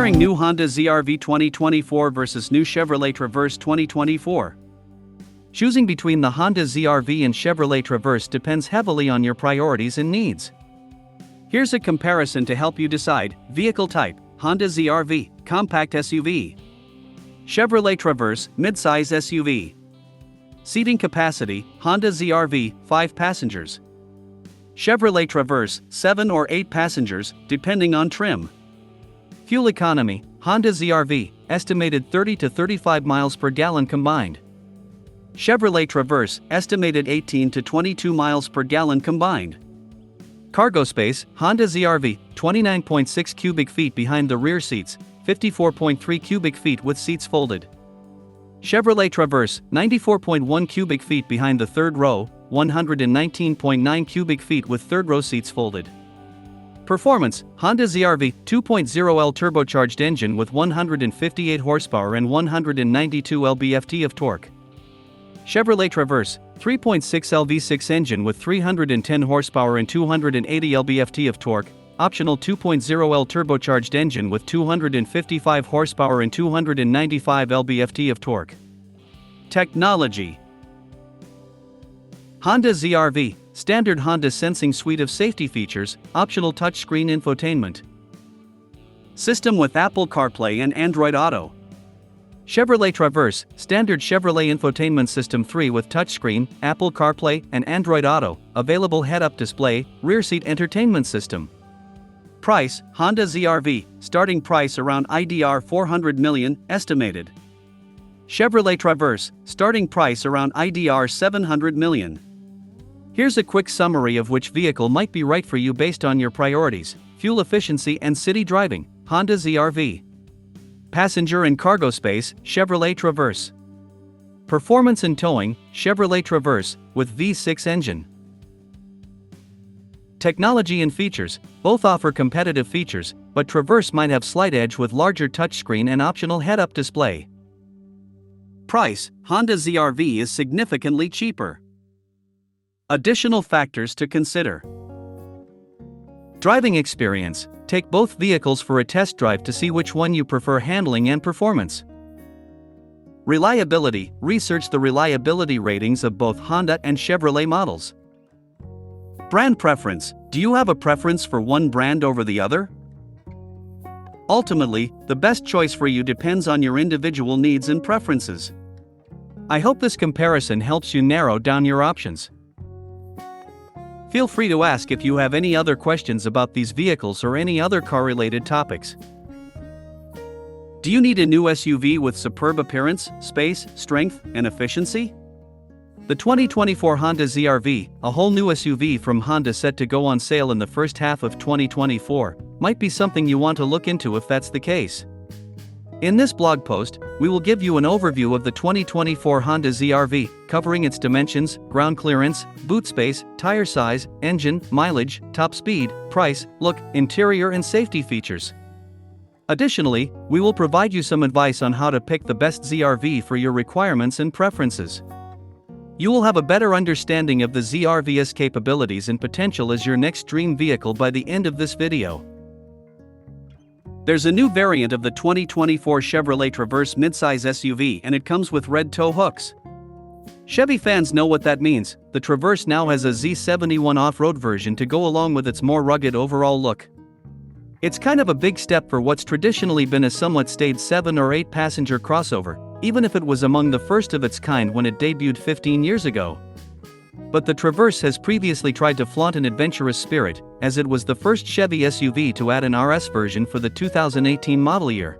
Comparing new Honda ZR-V 2024 versus new Chevrolet Traverse 2024. Choosing between the Honda ZR-V and Chevrolet Traverse depends heavily on your priorities and needs. Here's a comparison to help you decide. Vehicle type: Honda ZR-V, compact SUV. Chevrolet Traverse, midsize SUV. Seating capacity: Honda ZR-V, 5 passengers. Chevrolet Traverse, 7 or 8 passengers, depending on trim. Fuel economy: Honda ZR-V, estimated 30 to 35 miles per gallon combined. Chevrolet Traverse, estimated 18 to 22 miles per gallon combined. Cargo space: Honda ZR-V, 29.6 cubic feet behind the rear seats, 54.3 cubic feet with seats folded. Chevrolet Traverse, 94.1 cubic feet behind the third row, 119.9 cubic feet with third row seats folded. Performance: Honda ZR-V, 2.0L turbocharged engine with 158 horsepower and 192 lb-ft of torque. Chevrolet Traverse, 3.6L V6 engine with 310 horsepower and 280 lb-ft of torque, optional 2.0L turbocharged engine with 255 horsepower and 295 lb-ft of torque. Technology: Honda ZR-V, standard Honda sensing suite of safety features, optional touchscreen infotainment. System with Apple CarPlay and Android Auto. Chevrolet Traverse, standard Chevrolet infotainment system 3 with touchscreen, Apple CarPlay, and Android Auto, available head-up display, rear seat entertainment system. Price: Honda ZR-V, starting price around IDR 400 million, estimated. Chevrolet Traverse, starting price around IDR 700 million. Here's a quick summary of which vehicle might be right for you based on your priorities: fuel efficiency and city driving, Honda ZR-V. Passenger and cargo space, Chevrolet Traverse. Performance and towing, Chevrolet Traverse, with V6 engine. Technology and features: both offer competitive features, but Traverse might have slight edge with larger touchscreen and optional head-up display. Price: Honda ZR-V is significantly cheaper. Additional factors to consider. Driving experience: take both vehicles for a test drive to see which one you prefer handling and performance. Reliability: research the reliability ratings of both Honda and Chevrolet models. Brand preference: do you have a preference for one brand over the other? Ultimately, the best choice for you depends on your individual needs and preferences. I hope this comparison helps you narrow down your options. Feel free to ask if you have any other questions about these vehicles or any other car-related topics. Do you need a new SUV with superb appearance, space, strength, and efficiency? The 2024 Honda ZR-V, a whole new SUV from Honda set to go on sale in the first half of 2024, might be something you want to look into if that's the case. In this blog post, we will give you an overview of the 2024 Honda ZR-V, covering its dimensions, ground clearance, boot space, tire size, engine, mileage, top speed, price, look, interior and safety features. Additionally, we will provide you some advice on how to pick the best ZR-V for your requirements and preferences. You will have a better understanding of the ZR-V's capabilities and potential as your next dream vehicle by the end of this video. There's a new variant of the 2024 Chevrolet Traverse midsize SUV, and it comes with red tow hooks. Chevy fans know what that means. The Traverse now has a Z71 off-road version to go along with its more rugged overall look. It's kind of a big step for what's traditionally been a somewhat staid 7 or 8 passenger crossover, even if it was among the first of its kind when it debuted 15 years ago. But the Traverse has previously tried to flaunt an adventurous spirit, as it was the first Chevy SUV to add an RS version for the 2018 model year.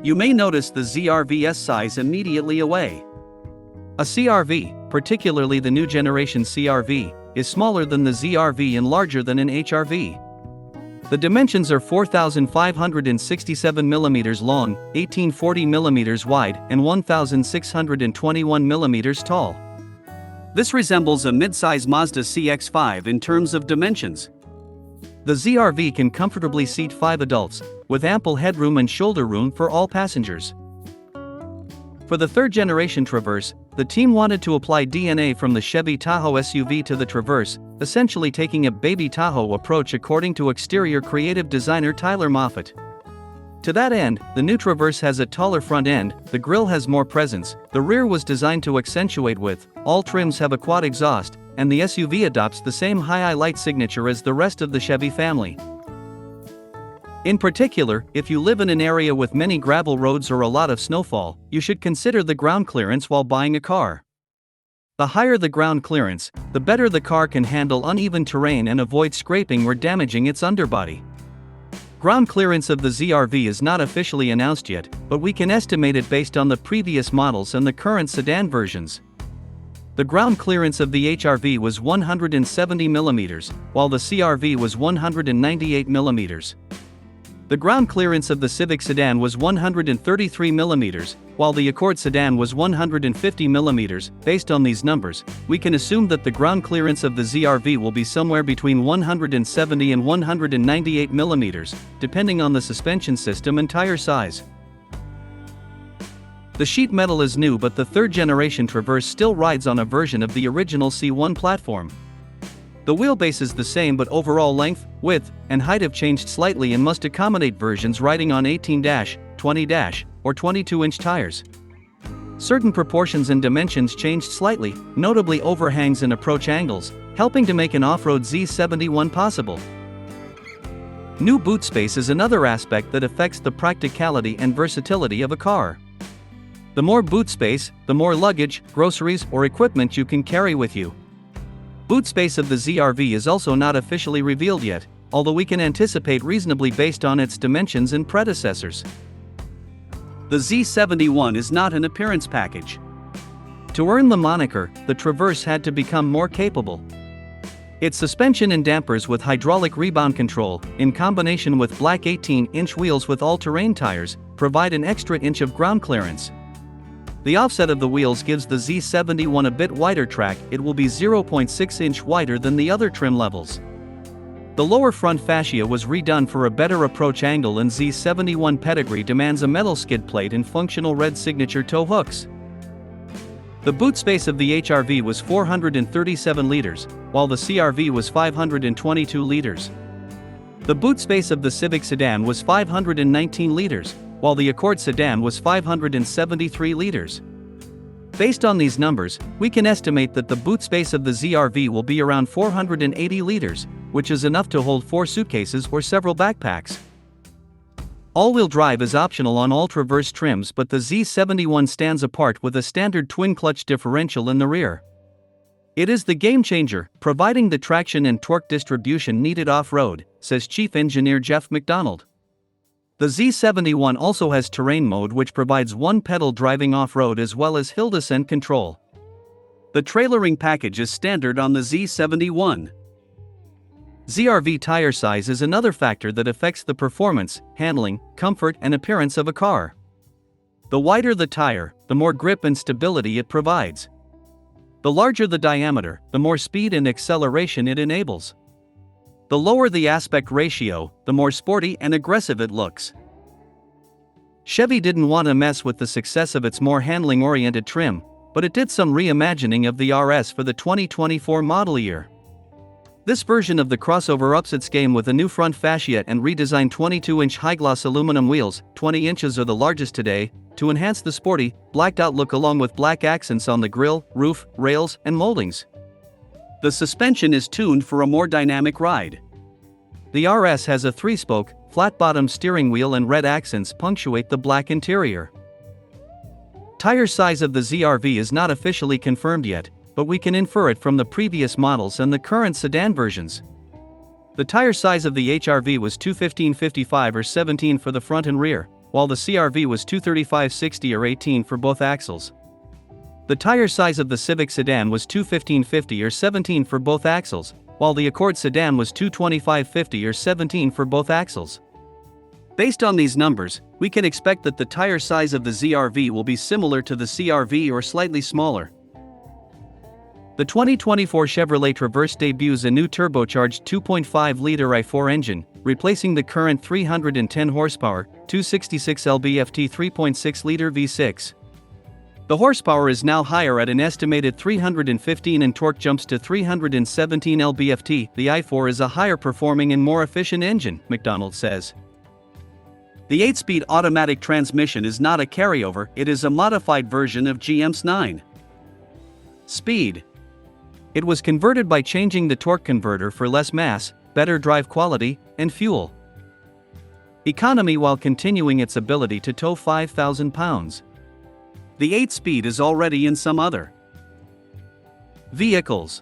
You may notice the ZR-V's size immediately away. A CR-V, particularly the new generation CR-V, is smaller than the ZR-V and larger than an HR-V. The dimensions are 4,567 mm long, 1,840 mm wide, and 1,621 mm tall. This resembles a midsize Mazda CX-5 in terms of dimensions. The ZR-V can comfortably seat 5 adults, with ample headroom and shoulder room for all passengers. For the third-generation Traverse, the team wanted to apply DNA from the Chevy Tahoe SUV to the Traverse, essentially taking a Baby Tahoe approach according to exterior creative designer Tyler Moffat. To that end, the new Traverse has a taller front end, the grille has more presence, the rear was designed to accentuate width, all trims have a quad exhaust, and the SUV adopts the same high light signature as the rest of the Chevy family. In particular, if you live in an area with many gravel roads or a lot of snowfall, you should consider the ground clearance while buying a car. The higher the ground clearance, the better the car can handle uneven terrain and avoid scraping or damaging its underbody. Ground clearance of the ZR-V is not officially announced yet, but we can estimate it based on the previous models and the current sedan versions. The ground clearance of the HR-V was 170 mm, while the CR-V was 198 mm. The ground clearance of the Civic sedan was 133 mm, while the Accord sedan was 150 mm. Based on these numbers, we can assume that the ground clearance of the ZR-V will be somewhere between 170 and 198 mm, depending on the suspension system and tire size. The sheet metal is new, but the third-generation Traverse still rides on a version of the original C1 platform. The wheelbase is the same, but overall length, width, and height have changed slightly and must accommodate versions riding on 18-, 20-, or 22-inch tires. Certain proportions and dimensions changed slightly, notably overhangs and approach angles, helping to make an off-road Z71 possible. New boot space is another aspect that affects the practicality and versatility of a car. The more boot space, the more luggage, groceries, or equipment you can carry with you. Boot space of the ZR-V is also not officially revealed yet, although we can anticipate reasonably based on its dimensions and predecessors. The Z71 is not an appearance package. To earn the moniker, the Traverse had to become more capable. Its suspension and dampers with hydraulic rebound control, in combination with black 18-inch wheels with all-terrain tires, provide an extra inch of ground clearance. The offset of the wheels gives the Z71 a bit wider track. It will be 0.6 inch wider than the other trim levels. The lower front fascia was redone for a better approach angle, and Z71 pedigree demands a metal skid plate and functional red signature tow hooks. The boot space of the HR-V was 437 liters, while the CR-V was 522 liters. The boot space of the Civic sedan was 519 liters, while the Accord sedan was 573 liters. Based on these numbers, we can estimate that the boot space of the ZR-V will be around 480 liters, which is enough to hold 4 suitcases or several backpacks. All-wheel drive is optional on all Traverse trims, but the Z71 stands apart with a standard twin-clutch differential in the rear. It is the game-changer, providing the traction and torque distribution needed off-road, says Chief Engineer Jeff McDonald. The Z71 also has terrain mode, which provides one-pedal driving off-road as well as hill descent control. The trailering package is standard on the Z71. ZR-V tire size is another factor that affects the performance, handling, comfort, and appearance of a car. The wider the tire, the more grip and stability it provides. The larger the diameter, the more speed and acceleration it enables. The lower the aspect ratio, the more sporty and aggressive it looks. Chevy didn't want to mess with the success of its more handling-oriented trim, but it did some reimagining of the RS for the 2024 model year. This version of the crossover ups its game with a new front fascia and redesigned 22-inch high-gloss aluminum wheels, 20 inches are the largest today, to enhance the sporty, blacked-out look, along with black accents on the grille, roof, rails, and moldings. The suspension is tuned for a more dynamic ride. The RS has a 3-spoke, flat-bottom steering wheel, and red accents punctuate the black interior. Tire size of the ZR-V is not officially confirmed yet, but we can infer it from the previous models and the current sedan versions. The tire size of the HR-V was 215/55 or 17 for the front and rear, while the CR-V was 235/60 or 18 for both axles. The tire size of the Civic sedan was 215/50 or 17 for both axles, while the Accord sedan was 225/50 or 17 for both axles. Based on these numbers, we can expect that the tire size of the ZR-V will be similar to the CR-V or slightly smaller. The 2024 Chevrolet Traverse debuts a new turbocharged 2.5-liter i4 engine, replacing the current 310 horsepower, 266 lb-ft 3.6-liter V6. The horsepower is now higher at an estimated 315 and torque jumps to 317 lb-ft. The i4 is a higher performing and more efficient engine, McDonald says. The 8-speed automatic transmission is not a carryover, it is a modified version of GM's 9 speed. It was converted by changing the torque converter for less mass, better drive quality, and fuel economy while continuing its ability to tow 5,000 pounds. The 8-speed is already in some other vehicles.